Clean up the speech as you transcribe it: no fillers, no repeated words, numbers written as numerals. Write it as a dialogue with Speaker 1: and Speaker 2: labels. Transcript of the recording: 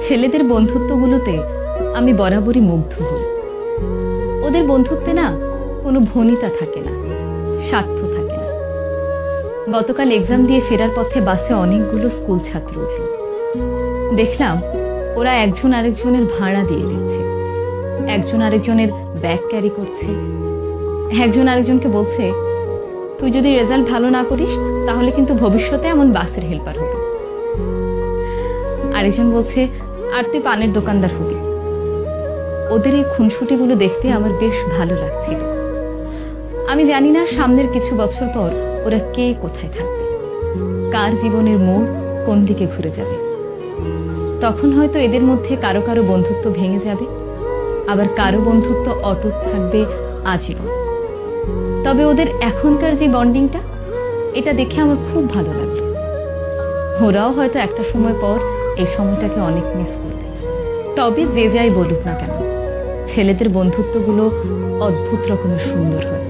Speaker 1: ছেলেদের বন্ধুত্বগুলোতে আমি বরাবরই মুগ্ধ হই। ওদের বন্ধুত্বে না কোনো ভনিতা থাকে না, স্বার্থ থাকে না। গতকাল এক্সাম দিয়ে ফেরার পথে বাসে অনেকগুলো স্কুল ছাত্র উঠল। দেখলাম ওরা একজন আরেকজনের ভাড়া দিয়ে দিচ্ছে, একজন আরেকজনের ব্যাগ ক্যারি করছে, একজন আরেকজনকে বলছে, তুই যদি রেজাল্ট ভালো না করিস তাহলে কিন্তু ভবিষ্যতে এমন বাসের হেল্পার হবি। আরেকজন বলছে, আর তুই পানের দোকানদার হবি। ওদের এই খুনসুটিগুলো দেখতে আমার বেশ ভালো লাগছিল। আমি জানি না সামনের কিছু বছর পর ওরা কে কোথায় থাকবে, কার জীবনের মোড় কোন দিকে ঘুরে যাবে। তখন হয়তো এদের মধ্যে কারো কারো বন্ধুত্ব ভেঙে যাবে, আবার কারো বন্ধুত্ব অটুট থাকবে আজীবন। তবে ওদের এখনকার যে বন্ডিংটা, এটা দেখে আমার খুব ভালো লাগলো। ওরাও হয়তো একটা সময় পর এই সময়টাকে অনেক মিস করবে। তবে যে যাই বলুক না কেন, ছেলেদের বন্ধুত্বগুলো অদ্ভুত রকমের সুন্দর হয়।